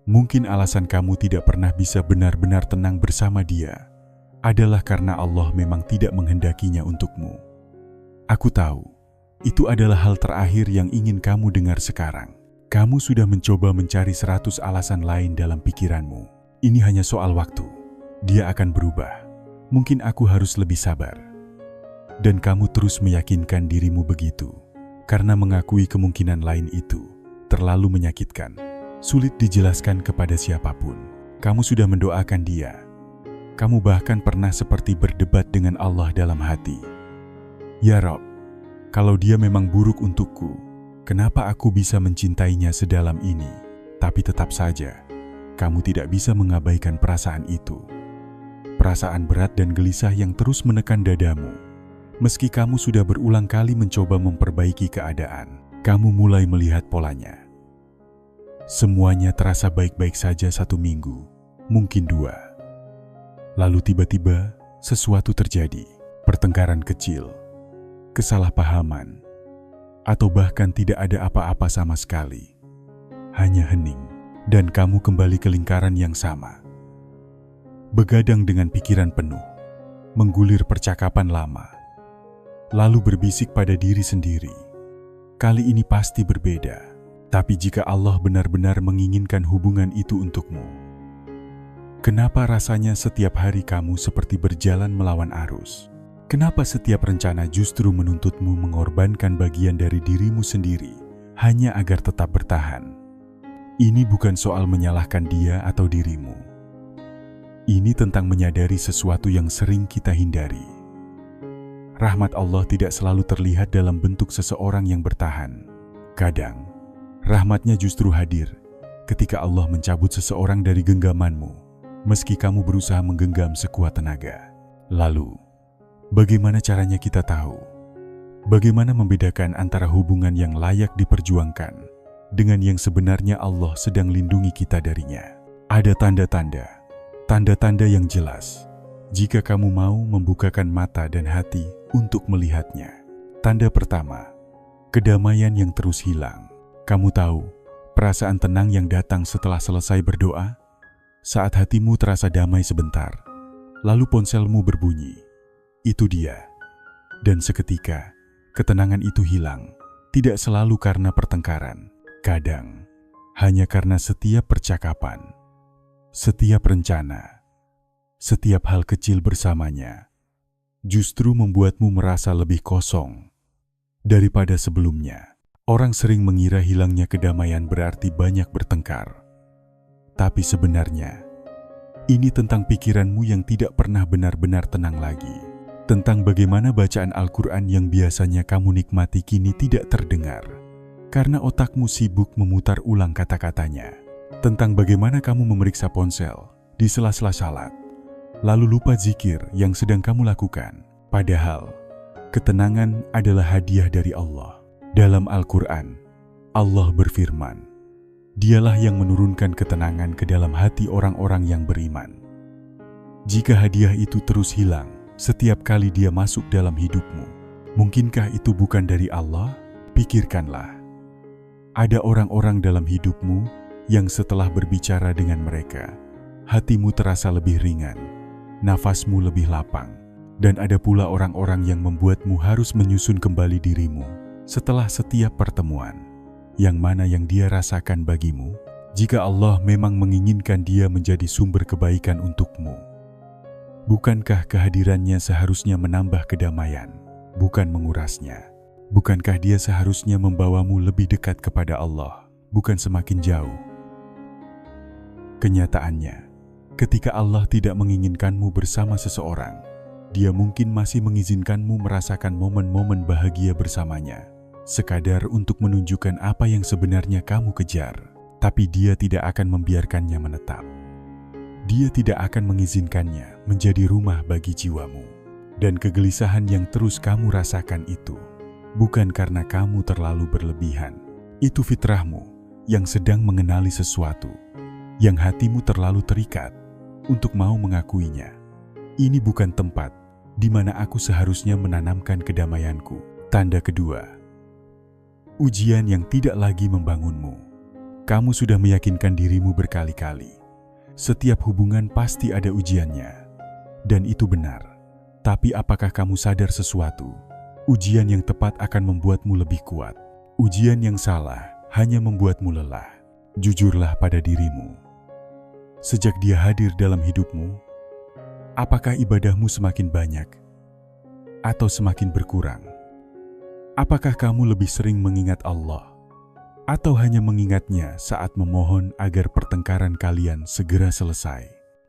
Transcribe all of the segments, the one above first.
Mungkin alasan kamu tidak pernah bisa benar-benar tenang bersama dia adalah karena Allah memang tidak menghendakinya untukmu. Aku tahu, itu adalah hal terakhir yang ingin kamu dengar sekarang. Kamu sudah mencoba mencari 100 alasan lain dalam pikiranmu. Ini hanya soal waktu. Dia akan berubah. Mungkin aku harus lebih sabar. Dan kamu terus meyakinkan dirimu begitu, karena mengakui kemungkinan lain itu terlalu menyakitkan. Sulit dijelaskan kepada siapapun. Kamu sudah mendoakan dia. Kamu bahkan pernah seperti berdebat dengan Allah dalam hati. Ya Rob, kalau dia memang buruk untukku, kenapa aku bisa mencintainya sedalam ini? Tapi tetap saja, kamu tidak bisa mengabaikan perasaan itu. Perasaan berat dan gelisah yang terus menekan dadamu. Meski kamu sudah berulang kali mencoba memperbaiki keadaan, kamu mulai melihat polanya. Semuanya terasa baik-baik saja 1 minggu, mungkin 2. Lalu tiba-tiba sesuatu terjadi, pertengkaran kecil, kesalahpahaman, atau bahkan tidak ada apa-apa sama sekali. Hanya hening, dan kamu kembali ke lingkaran yang sama. Begadang dengan pikiran penuh, menggulir percakapan lama, lalu berbisik pada diri sendiri. Kali ini pasti berbeda, tapi jika Allah benar-benar menginginkan hubungan itu untukmu, kenapa rasanya setiap hari kamu seperti berjalan melawan arus? Kenapa setiap rencana justru menuntutmu mengorbankan bagian dari dirimu sendiri hanya agar tetap bertahan? Ini bukan soal menyalahkan dia atau dirimu. Ini tentang menyadari sesuatu yang sering kita hindari. Rahmat Allah tidak selalu terlihat dalam bentuk seseorang yang bertahan. Kadang, rahmatnya justru hadir ketika Allah mencabut seseorang dari genggamanmu. Meski kamu berusaha menggenggam sekuat tenaga. Lalu, bagaimana caranya kita tahu? Bagaimana membedakan antara hubungan yang layak diperjuangkan dengan yang sebenarnya Allah sedang lindungi kita darinya? Ada tanda-tanda yang jelas jika kamu mau membukakan mata dan hati untuk melihatnya. Tanda pertama, kedamaian yang terus hilang. Kamu tahu, perasaan tenang yang datang setelah selesai berdoa? Saat hatimu terasa damai sebentar, lalu ponselmu berbunyi. Itu dia. Dan seketika, ketenangan itu hilang. Tidak selalu karena pertengkaran. Kadang, hanya karena setiap percakapan, setiap rencana, setiap hal kecil bersamanya, justru membuatmu merasa lebih kosong daripada sebelumnya. Orang sering mengira hilangnya kedamaian berarti banyak bertengkar. Tapi sebenarnya, ini tentang pikiranmu yang tidak pernah benar-benar tenang lagi. Tentang bagaimana bacaan Al-Quran yang biasanya kamu nikmati kini tidak terdengar, karena otakmu sibuk memutar ulang kata-katanya. Tentang bagaimana kamu memeriksa ponsel di sela-sela salat, lalu lupa zikir yang sedang kamu lakukan. Padahal, ketenangan adalah hadiah dari Allah. Dalam Al-Quran, Allah berfirman, Dialah yang menurunkan ketenangan ke dalam hati orang-orang yang beriman. Jika hadiah itu terus hilang setiap kali dia masuk dalam hidupmu, mungkinkah itu bukan dari Allah? Pikirkanlah. Ada orang-orang dalam hidupmu yang setelah berbicara dengan mereka, hatimu terasa lebih ringan, nafasmu lebih lapang, dan ada pula orang-orang yang membuatmu harus menyusun kembali dirimu setelah setiap pertemuan. Yang mana yang dia rasakan bagimu, jika Allah memang menginginkan dia menjadi sumber kebaikan untukmu? Bukankah kehadirannya seharusnya menambah kedamaian, bukan mengurasnya? Bukankah dia seharusnya membawamu lebih dekat kepada Allah, bukan semakin jauh? Kenyataannya, ketika Allah tidak menginginkanmu bersama seseorang, dia mungkin masih mengizinkanmu merasakan momen-momen bahagia bersamanya, sekadar untuk menunjukkan apa yang sebenarnya kamu kejar. Tapi dia tidak akan membiarkannya menetap. Dia tidak akan mengizinkannya menjadi rumah bagi jiwamu. Dan kegelisahan yang terus kamu rasakan itu bukan karena kamu terlalu berlebihan. Itu fitrahmu yang sedang mengenali sesuatu yang hatimu terlalu terikat untuk mau mengakuinya. Ini bukan tempat di mana aku seharusnya menanamkan kedamaianku. Tanda kedua, ujian yang tidak lagi membangunmu. Kamu sudah meyakinkan dirimu berkali-kali. Setiap hubungan pasti ada ujiannya. Dan itu benar. Tapi apakah kamu sadar sesuatu? Ujian yang tepat akan membuatmu lebih kuat. Ujian yang salah hanya membuatmu lelah. Jujurlah pada dirimu. Sejak Dia hadir dalam hidupmu, apakah ibadahmu semakin banyak atau semakin berkurang? Apakah kamu lebih sering mengingat Allah atau hanya mengingatnya saat memohon agar pertengkaran kalian segera selesai?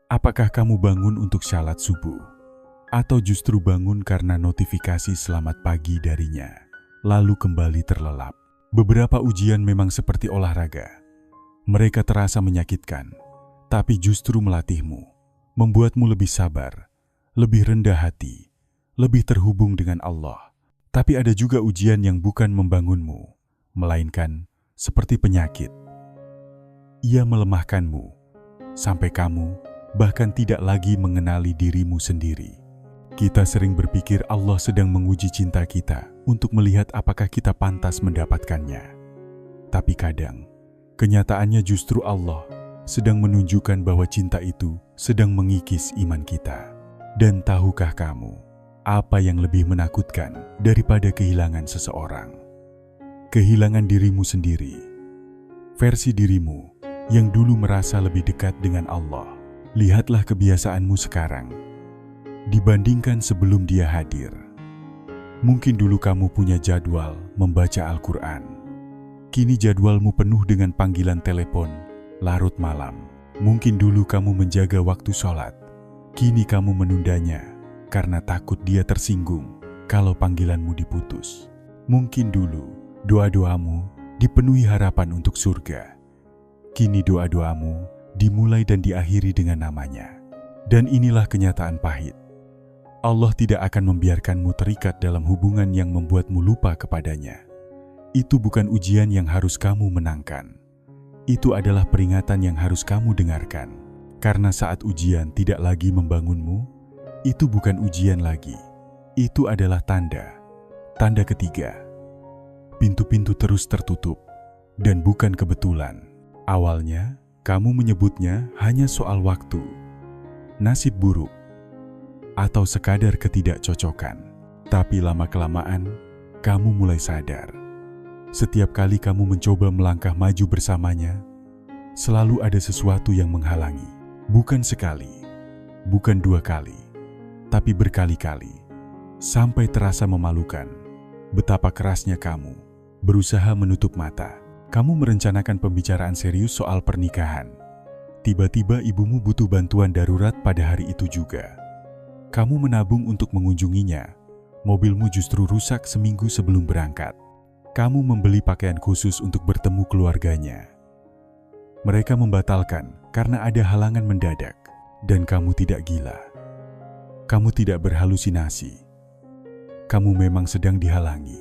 Apakah kamu bangun untuk salat subuh atau justru bangun karena notifikasi selamat pagi darinya, lalu kembali terlelap? Beberapa ujian memang seperti olahraga. Mereka terasa menyakitkan, tapi justru melatihmu, membuatmu lebih sabar, lebih rendah hati, lebih terhubung dengan Allah. Tapi ada juga ujian yang bukan membangunmu, melainkan seperti penyakit. Ia melemahkanmu, sampai kamu bahkan tidak lagi mengenali dirimu sendiri. Kita sering berpikir Allah sedang menguji cinta kita untuk melihat apakah kita pantas mendapatkannya. Tapi kadang, kenyataannya justru Allah sedang menunjukkan bahwa cinta itu sedang mengikis iman kita. Dan tahukah kamu, apa yang lebih menakutkan daripada kehilangan seseorang? Kehilangan dirimu sendiri. Versi dirimu yang dulu merasa lebih dekat dengan Allah. Lihatlah kebiasaanmu sekarang dibandingkan sebelum Dia hadir. Mungkin dulu kamu punya jadwal membaca Al-Quran. Kini jadwalmu penuh dengan panggilan telepon larut malam. Mungkin dulu kamu menjaga waktu sholat. Kini kamu menundanya karena takut Dia tersinggung kalau panggilanmu diputus. Mungkin dulu doa-doamu dipenuhi harapan untuk surga. Kini doa-doamu dimulai dan diakhiri dengan namanya. Dan inilah kenyataan pahit. Allah tidak akan membiarkanmu terikat dalam hubungan yang membuatmu lupa kepadanya. Itu bukan ujian yang harus kamu menangkan. Itu adalah peringatan yang harus kamu dengarkan. Karena saat ujian tidak lagi membangunmu, itu bukan ujian lagi. Itu adalah tanda. Tanda ketiga. Pintu-pintu terus tertutup. Dan bukan kebetulan. Awalnya, kamu menyebutnya hanya soal waktu, nasib buruk, atau sekadar ketidakcocokan. Tapi lama-kelamaan, kamu mulai sadar. Setiap kali kamu mencoba melangkah maju bersamanya, selalu ada sesuatu yang menghalangi. Bukan sekali, bukan dua kali, tapi berkali-kali. Sampai terasa memalukan betapa kerasnya kamu berusaha menutup mata. Kamu merencanakan pembicaraan serius soal pernikahan. Tiba-tiba ibumu butuh bantuan darurat pada hari itu juga. Kamu menabung untuk mengunjunginya. Mobilmu justru rusak seminggu sebelum berangkat. Kamu membeli pakaian khusus untuk bertemu keluarganya. Mereka membatalkan karena ada halangan mendadak. Dan kamu tidak gila. Kamu tidak berhalusinasi. Kamu memang sedang dihalangi.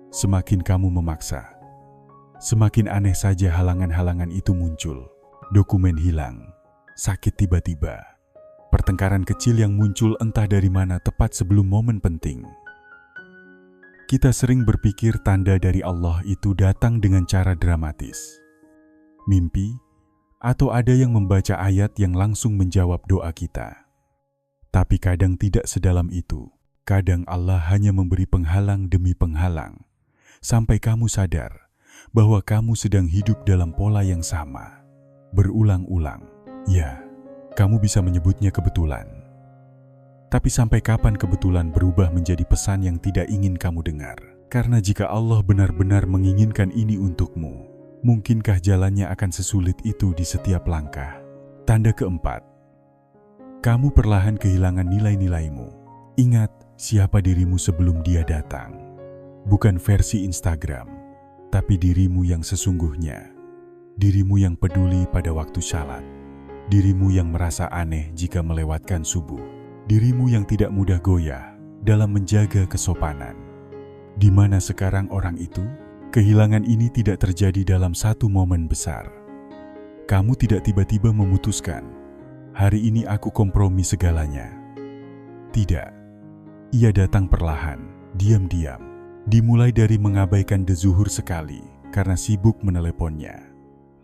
Semakin kamu memaksa, semakin aneh saja halangan-halangan itu muncul. Dokumen hilang, sakit tiba-tiba, pertengkaran kecil yang muncul entah dari mana tepat sebelum momen penting. Kita sering berpikir tanda dari Allah itu datang dengan cara dramatis. Mimpi, atau ada yang membaca ayat yang langsung menjawab doa kita. Tapi kadang tidak sedalam itu. Kadang Allah hanya memberi penghalang demi penghalang, sampai kamu sadar bahwa kamu sedang hidup dalam pola yang sama, berulang-ulang. Ya, kamu bisa menyebutnya kebetulan. Tapi sampai kapan kebetulan berubah menjadi pesan yang tidak ingin kamu dengar? Karena jika Allah benar-benar menginginkan ini untukmu, mungkinkah jalannya akan sesulit itu di setiap langkah? Tanda keempat, kamu perlahan kehilangan nilai-nilaimu. Ingat siapa dirimu sebelum Dia datang. Bukan versi Instagram, tapi dirimu yang sesungguhnya. Dirimu yang peduli pada waktu salat. Dirimu yang merasa aneh jika melewatkan subuh. Dirimu yang tidak mudah goyah dalam menjaga kesopanan. Di mana sekarang orang itu? Kehilangan ini tidak terjadi dalam satu momen besar. Kamu tidak tiba-tiba memutuskan, hari ini aku kompromi segalanya. Tidak. Ia datang perlahan, diam-diam. Dimulai dari mengabaikan zuhur sekali karena sibuk meneleponnya.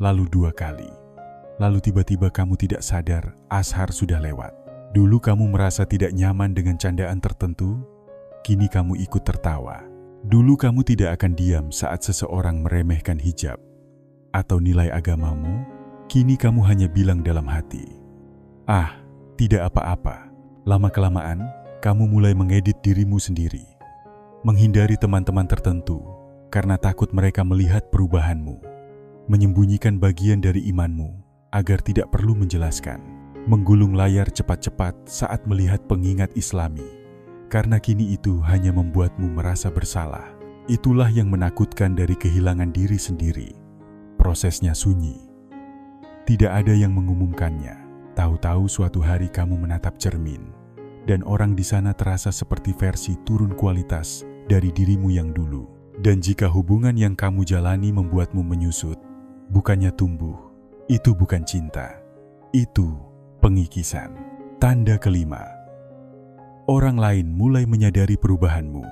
lalu 2 kali. Lalu tiba-tiba kamu tidak sadar ashar sudah lewat. Dulu kamu merasa tidak nyaman dengan candaan tertentu, kini kamu ikut tertawa. Dulu kamu tidak akan diam saat seseorang meremehkan hijab atau nilai agamamu, kini kamu hanya bilang dalam hati, "Ah, tidak apa-apa." Lama-kelamaan, kamu mulai mengedit dirimu sendiri, menghindari teman-teman tertentu karena takut mereka melihat perubahanmu, menyembunyikan bagian dari imanmu agar tidak perlu menjelaskan, menggulung layar cepat-cepat saat melihat pengingat Islami, karena kini itu hanya membuatmu merasa bersalah. Itulah yang menakutkan dari kehilangan diri sendiri. Prosesnya sunyi. Tidak ada yang mengumumkannya. Tahu-tahu suatu hari kamu menatap cermin, dan orang di sana terasa seperti versi turun kualitas dari dirimu yang dulu. Dan jika hubungan yang kamu jalani membuatmu menyusut, bukannya tumbuh, itu bukan cinta. Itu pengikisan. Tanda kelima, orang lain mulai menyadari perubahanmu.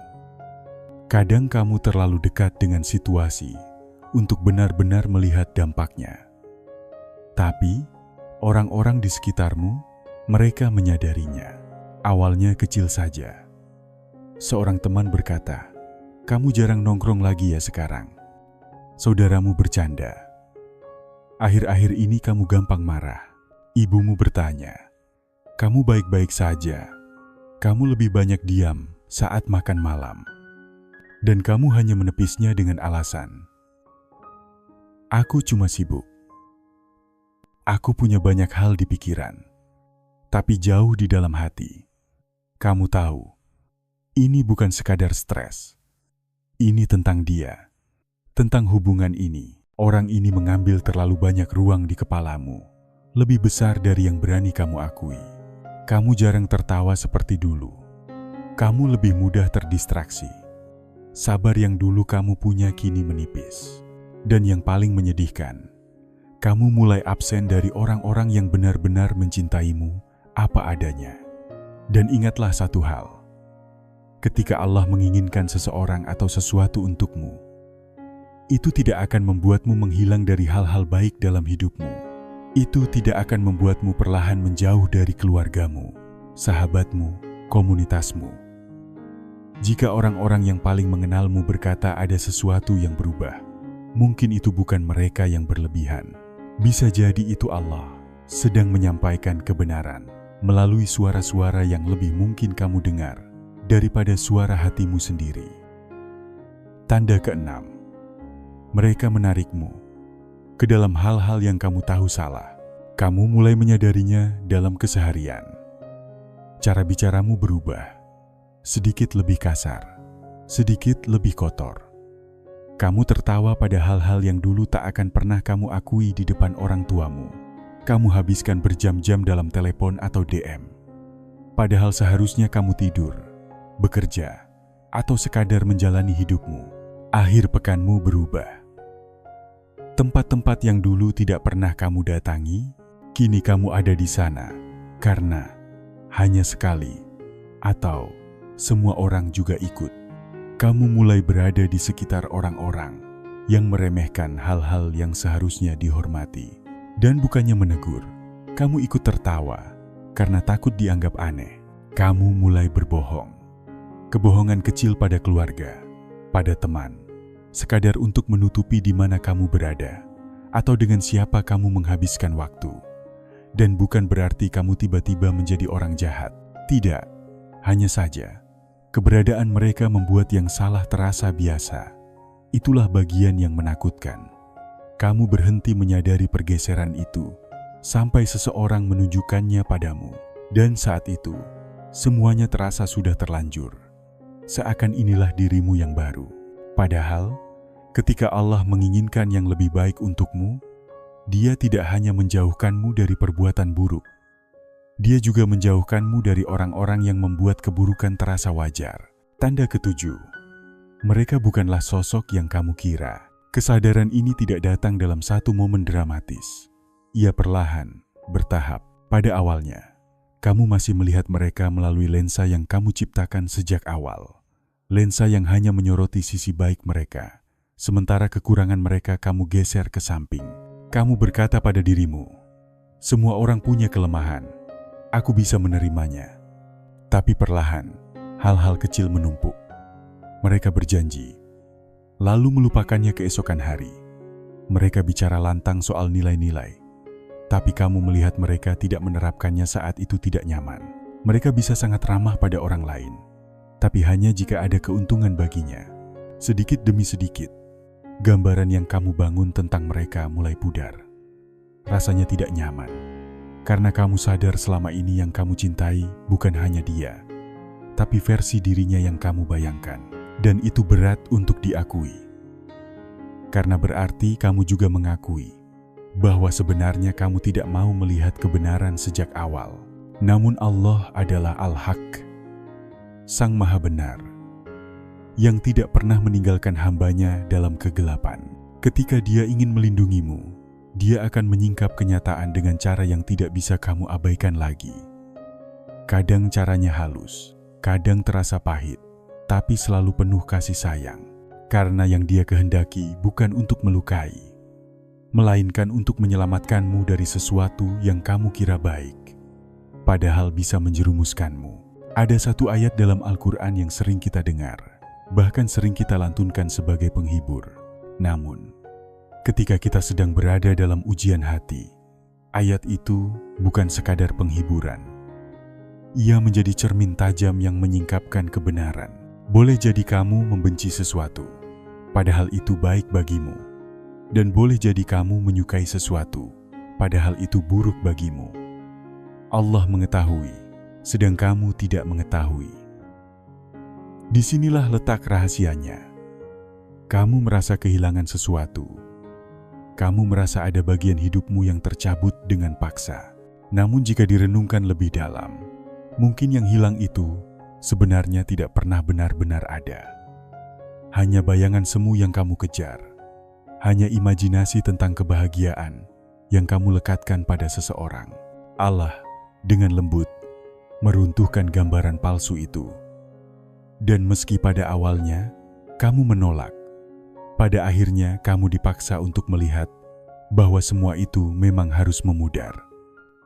Kadang kamu terlalu dekat dengan situasi untuk benar-benar melihat dampaknya. Tapi, orang-orang di sekitarmu, mereka menyadarinya. Awalnya kecil saja. Seorang teman berkata, "Kamu jarang nongkrong lagi ya sekarang." Saudaramu bercanda, "Akhir-akhir ini kamu gampang marah." Ibumu bertanya, "Kamu baik-baik saja. Kamu lebih banyak diam saat makan malam." Dan kamu hanya menepisnya dengan alasan, "Aku cuma sibuk. Aku punya banyak hal di pikiran." Tapi jauh di dalam hati, kamu tahu, ini bukan sekadar stres. Ini tentang dia, tentang hubungan ini. Orang ini mengambil terlalu banyak ruang di kepalamu, lebih besar dari yang berani kamu akui. Kamu jarang tertawa seperti dulu. Kamu lebih mudah terdistraksi. Sabar yang dulu kamu punya kini menipis. Dan yang paling menyedihkan, kamu mulai absen dari orang-orang yang benar-benar mencintaimu apa adanya. Dan ingatlah satu hal, ketika Allah menginginkan seseorang atau sesuatu untukmu, itu tidak akan membuatmu menghilang dari hal-hal baik dalam hidupmu. Itu tidak akan membuatmu perlahan menjauh dari keluargamu, sahabatmu, komunitasmu. Jika orang-orang yang paling mengenalmu berkata ada sesuatu yang berubah, mungkin itu bukan mereka yang berlebihan. Bisa jadi itu Allah sedang menyampaikan kebenaran melalui suara-suara yang lebih mungkin kamu dengar daripada suara hatimu sendiri. Tanda keenam, mereka menarikmu ke dalam hal-hal yang kamu tahu salah. Kamu mulai menyadarinya dalam keseharian. Cara bicaramu berubah, sedikit lebih kasar, sedikit lebih kotor. Kamu tertawa pada hal-hal yang dulu tak akan pernah kamu akui di depan orang tuamu. Kamu habiskan berjam-jam dalam telepon atau DM. Padahal seharusnya kamu tidur, bekerja, atau sekadar menjalani hidupmu. Akhir pekanmu berubah. Tempat-tempat yang dulu tidak pernah kamu datangi, kini kamu ada di sana karena hanya sekali atau semua orang juga ikut. Kamu mulai berada di sekitar orang-orang yang meremehkan hal-hal yang seharusnya dihormati. Dan bukannya menegur, kamu ikut tertawa karena takut dianggap aneh. Kamu mulai berbohong. Kebohongan kecil pada keluarga, pada teman, sekadar untuk menutupi di mana kamu berada atau dengan siapa kamu menghabiskan waktu. Dan bukan berarti kamu tiba-tiba menjadi orang jahat. Tidak, hanya saja keberadaan mereka membuat yang salah terasa biasa. Itulah bagian yang menakutkan. Kamu berhenti menyadari pergeseran itu sampai seseorang menunjukkannya padamu. Dan saat itu, semuanya terasa sudah terlanjur. Seakan inilah dirimu yang baru. Padahal, ketika Allah menginginkan yang lebih baik untukmu, Dia tidak hanya menjauhkanmu dari perbuatan buruk. Dia juga menjauhkanmu dari orang-orang yang membuat keburukan terasa wajar. Tanda ketujuh, mereka bukanlah sosok yang kamu kira. Kesadaran ini tidak datang dalam satu momen dramatis. Ia perlahan, bertahap. Pada awalnya, kamu masih melihat mereka melalui lensa yang kamu ciptakan sejak awal. Lensa yang hanya menyoroti sisi baik mereka, sementara kekurangan mereka kamu geser ke samping. Kamu berkata pada dirimu, semua orang punya kelemahan, aku bisa menerimanya. Tapi perlahan, hal-hal kecil menumpuk. Mereka berjanji, lalu melupakannya keesokan hari. Mereka bicara lantang soal nilai-nilai, tapi kamu melihat mereka tidak menerapkannya saat itu tidak nyaman. Mereka bisa sangat ramah pada orang lain, tapi hanya jika ada keuntungan baginya. Sedikit demi sedikit, gambaran yang kamu bangun tentang mereka mulai pudar. Rasanya tidak nyaman, karena kamu sadar selama ini yang kamu cintai bukan hanya dia, tapi versi dirinya yang kamu bayangkan. Dan itu berat untuk diakui. Karena berarti kamu juga mengakui bahwa sebenarnya kamu tidak mau melihat kebenaran sejak awal. Namun Allah adalah Al-Haq, Sang Maha Benar, yang tidak pernah meninggalkan hambanya dalam kegelapan. Ketika Dia ingin melindungimu, Dia akan menyingkap kenyataan dengan cara yang tidak bisa kamu abaikan lagi. Kadang caranya halus, kadang terasa pahit, tapi selalu penuh kasih sayang. Karena yang Dia kehendaki bukan untuk melukai, melainkan untuk menyelamatkanmu dari sesuatu yang kamu kira baik, padahal bisa menjerumuskanmu. Ada satu ayat dalam Al-Quran yang sering kita dengar, bahkan sering kita lantunkan sebagai penghibur. Namun, ketika kita sedang berada dalam ujian hati, ayat itu bukan sekadar penghiburan. Ia menjadi cermin tajam yang menyingkapkan kebenaran. Boleh jadi kamu membenci sesuatu, padahal itu baik bagimu. Dan boleh jadi kamu menyukai sesuatu, padahal itu buruk bagimu. Allah mengetahui, sedang kamu tidak mengetahui. Disinilah letak rahasianya. Kamu merasa kehilangan sesuatu. Kamu merasa ada bagian hidupmu yang tercabut dengan paksa. Namun jika direnungkan lebih dalam, mungkin yang hilang itu sebenarnya tidak pernah benar-benar ada. Hanya bayangan semu yang kamu kejar. Hanya imajinasi tentang kebahagiaan yang kamu lekatkan pada seseorang. Allah dengan lembut meruntuhkan gambaran palsu itu. Dan meski pada awalnya kamu menolak, pada akhirnya kamu dipaksa untuk melihat bahwa semua itu memang harus memudar.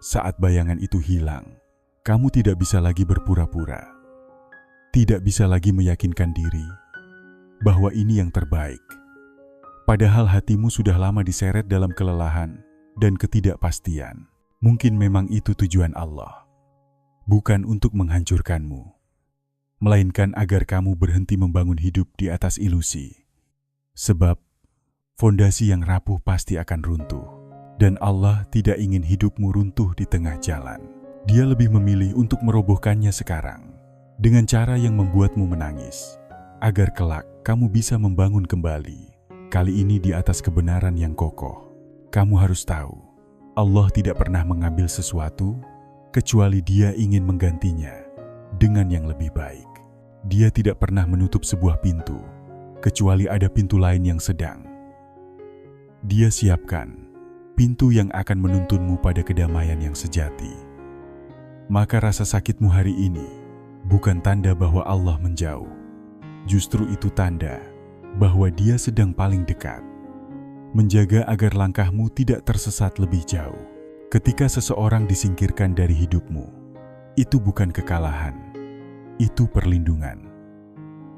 Saat bayangan itu hilang, kamu tidak bisa lagi berpura-pura. Tidak bisa lagi meyakinkan diri bahwa ini yang terbaik. Padahal hatimu sudah lama diseret dalam kelelahan dan ketidakpastian. Mungkin memang itu tujuan Allah. Bukan untuk menghancurkanmu, melainkan agar kamu berhenti membangun hidup di atas ilusi. Sebab fondasi yang rapuh pasti akan runtuh. Dan Allah tidak ingin hidupmu runtuh di tengah jalan. Dia lebih memilih untuk merobohkannya sekarang, dengan cara yang membuatmu menangis, agar kelak kamu bisa membangun kembali. Kali ini di atas kebenaran yang kokoh. Kamu harus tahu, Allah tidak pernah mengambil sesuatu kecuali Dia ingin menggantinya dengan yang lebih baik. Dia tidak pernah menutup sebuah pintu kecuali ada pintu lain yang sedang Dia siapkan, pintu yang akan menuntunmu pada kedamaian yang sejati. Maka rasa sakitmu hari ini bukan tanda bahwa Allah menjauh. Justru itu tanda bahwa Dia sedang paling dekat, menjaga agar langkahmu tidak tersesat lebih jauh. Ketika seseorang disingkirkan dari hidupmu, itu bukan kekalahan, itu perlindungan.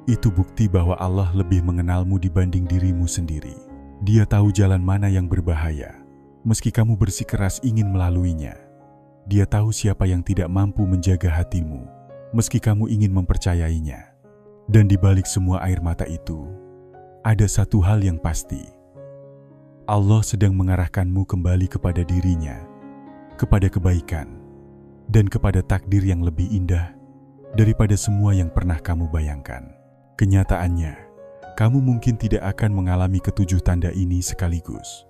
Itu bukti bahwa Allah lebih mengenalmu dibanding dirimu sendiri. Dia tahu jalan mana yang berbahaya, meski kamu bersikeras ingin melaluinya. Dia tahu siapa yang tidak mampu menjaga hatimu, meski kamu ingin mempercayainya. Dan di balik semua air mata itu, ada satu hal yang pasti. Allah sedang mengarahkanmu kembali kepada dirinya, kepada kebaikan, dan kepada takdir yang lebih indah daripada semua yang pernah kamu bayangkan. Kenyataannya, kamu mungkin tidak akan mengalami ketujuh tanda ini sekaligus.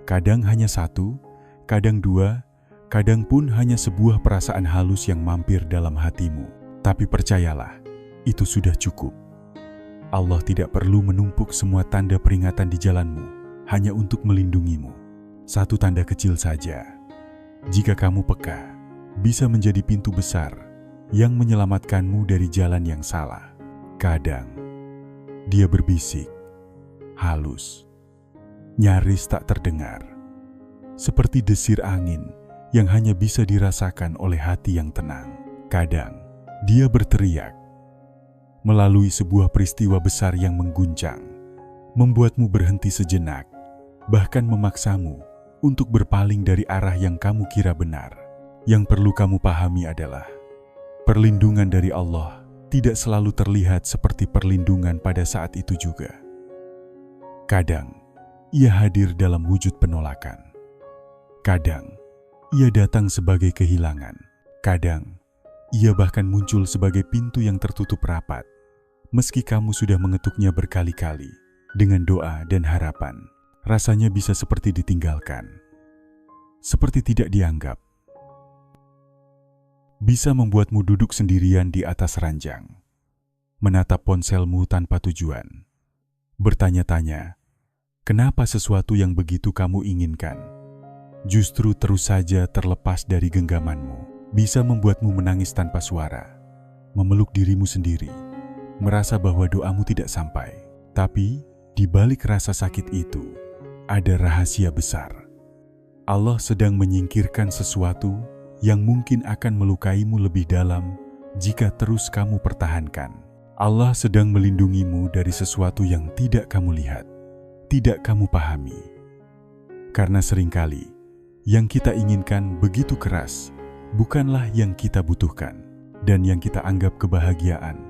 Kadang hanya satu, kadang dua, kadang pun hanya sebuah perasaan halus yang mampir dalam hatimu. Tapi percayalah, itu sudah cukup. Allah tidak perlu menumpuk semua tanda peringatan di jalanmu hanya untuk melindungimu. Satu tanda kecil saja, jika kamu peka, bisa menjadi pintu besar yang menyelamatkanmu dari jalan yang salah. Kadang, Dia berbisik, halus, nyaris tak terdengar, seperti desir angin yang hanya bisa dirasakan oleh hati yang tenang. Kadang, dia berteriak melalui sebuah peristiwa besar yang mengguncang, membuatmu berhenti sejenak, bahkan memaksamu untuk berpaling dari arah yang kamu kira benar. Yang perlu kamu pahami adalah, perlindungan dari Allah tidak selalu terlihat seperti perlindungan pada saat itu juga. Kadang, ia hadir dalam wujud penolakan. Kadang, ia datang sebagai kehilangan. Kadang, ia bahkan muncul sebagai pintu yang tertutup rapat, meski kamu sudah mengetuknya berkali-kali. Dengan doa dan harapan, rasanya bisa seperti ditinggalkan, seperti tidak dianggap. Bisa membuatmu duduk sendirian di atas ranjang, menatap ponselmu tanpa tujuan, bertanya-tanya, kenapa sesuatu yang begitu kamu inginkan justru terus saja terlepas dari genggamanmu. Bisa membuatmu menangis tanpa suara, memeluk dirimu sendiri, merasa bahwa doamu tidak sampai. Tapi, di balik rasa sakit itu, ada rahasia besar. Allah sedang menyingkirkan sesuatu yang mungkin akan melukaimu lebih dalam jika terus kamu pertahankan. Allah sedang melindungimu dari sesuatu yang tidak kamu lihat, tidak kamu pahami. Karena seringkali, yang kita inginkan begitu keras, bukanlah yang kita butuhkan, dan yang kita anggap kebahagiaan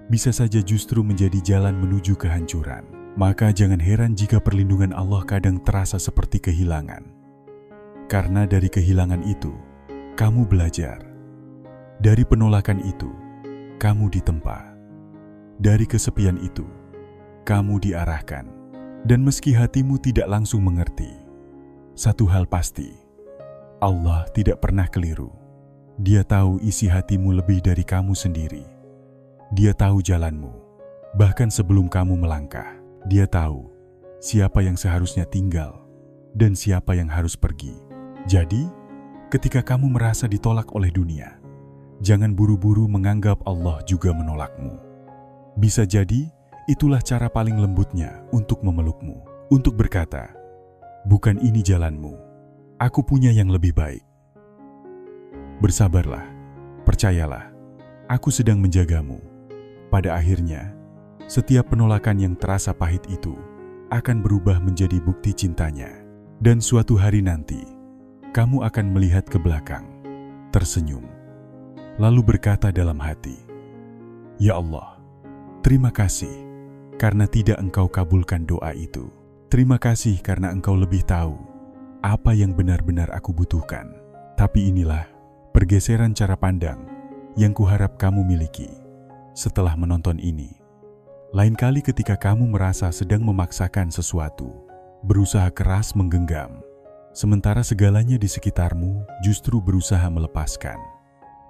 bisa saja justru menjadi jalan menuju kehancuran. Maka jangan heran jika perlindungan Allah kadang terasa seperti kehilangan. Karena dari kehilangan itu, kamu belajar. Dari penolakan itu, kamu ditempa. Dari kesepian itu, kamu diarahkan. Dan meski hatimu tidak langsung mengerti, satu hal pasti, Allah tidak pernah keliru. Dia tahu isi hatimu lebih dari kamu sendiri. Dia tahu jalanmu, bahkan sebelum kamu melangkah. Dia tahu siapa yang seharusnya tinggal dan siapa yang harus pergi. Jadi, ketika kamu merasa ditolak oleh dunia, jangan buru-buru menganggap Allah juga menolakmu. Bisa jadi, itulah cara paling lembutnya untuk memelukmu, untuk berkata, bukan ini jalanmu, aku punya yang lebih baik. Bersabarlah, percayalah, aku sedang menjagamu. Pada akhirnya, setiap penolakan yang terasa pahit itu akan berubah menjadi bukti cintanya. Dan suatu hari nanti, kamu akan melihat ke belakang, tersenyum, lalu berkata dalam hati, "Ya Allah, terima kasih karena tidak Engkau kabulkan doa itu. Terima kasih karena Engkau lebih tahu apa yang benar-benar aku butuhkan." Tapi inilah pergeseran cara pandang yang kuharap kamu miliki setelah menonton ini. Lain kali ketika kamu merasa sedang memaksakan sesuatu, berusaha keras menggenggam, sementara segalanya di sekitarmu justru berusaha melepaskan,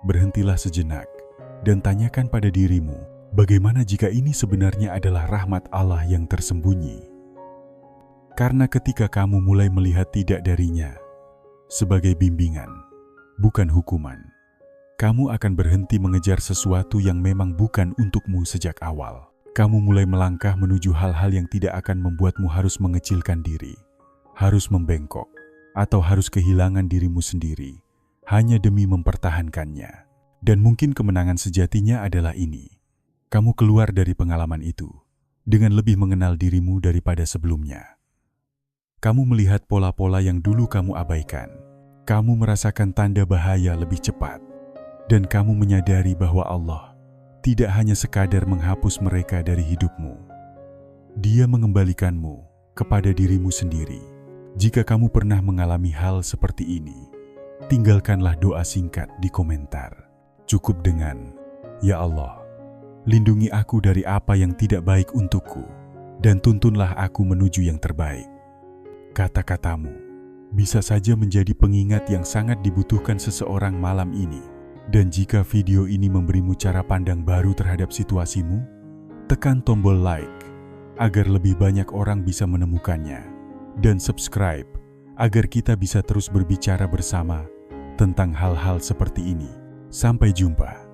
berhentilah sejenak dan tanyakan pada dirimu, bagaimana jika ini sebenarnya adalah rahmat Allah yang tersembunyi? Karena ketika kamu mulai melihat tidak darinya sebagai bimbingan, bukan hukuman, kamu akan berhenti mengejar sesuatu yang memang bukan untukmu sejak awal. Kamu mulai melangkah menuju hal-hal yang tidak akan membuatmu harus mengecilkan diri, harus membengkok, atau harus kehilangan dirimu sendiri, hanya demi mempertahankannya. Dan mungkin kemenangan sejatinya adalah ini. Kamu keluar dari pengalaman itu, dengan lebih mengenal dirimu daripada sebelumnya. Kamu melihat pola-pola yang dulu kamu abaikan. Kamu merasakan tanda bahaya lebih cepat. Dan kamu menyadari bahwa Allah tidak hanya sekadar menghapus mereka dari hidupmu. Dia mengembalikanmu kepada dirimu sendiri. Jika kamu pernah mengalami hal seperti ini, tinggalkanlah doa singkat di komentar. Cukup dengan, "Ya Allah, lindungi aku dari apa yang tidak baik untukku, dan tuntunlah aku menuju yang terbaik." Kata-katamu bisa saja menjadi pengingat yang sangat dibutuhkan seseorang malam ini. Dan jika video ini memberimu cara pandang baru terhadap situasimu, tekan tombol like agar lebih banyak orang bisa menemukannya, dan subscribe agar kita bisa terus berbicara bersama tentang hal-hal seperti ini. Sampai jumpa.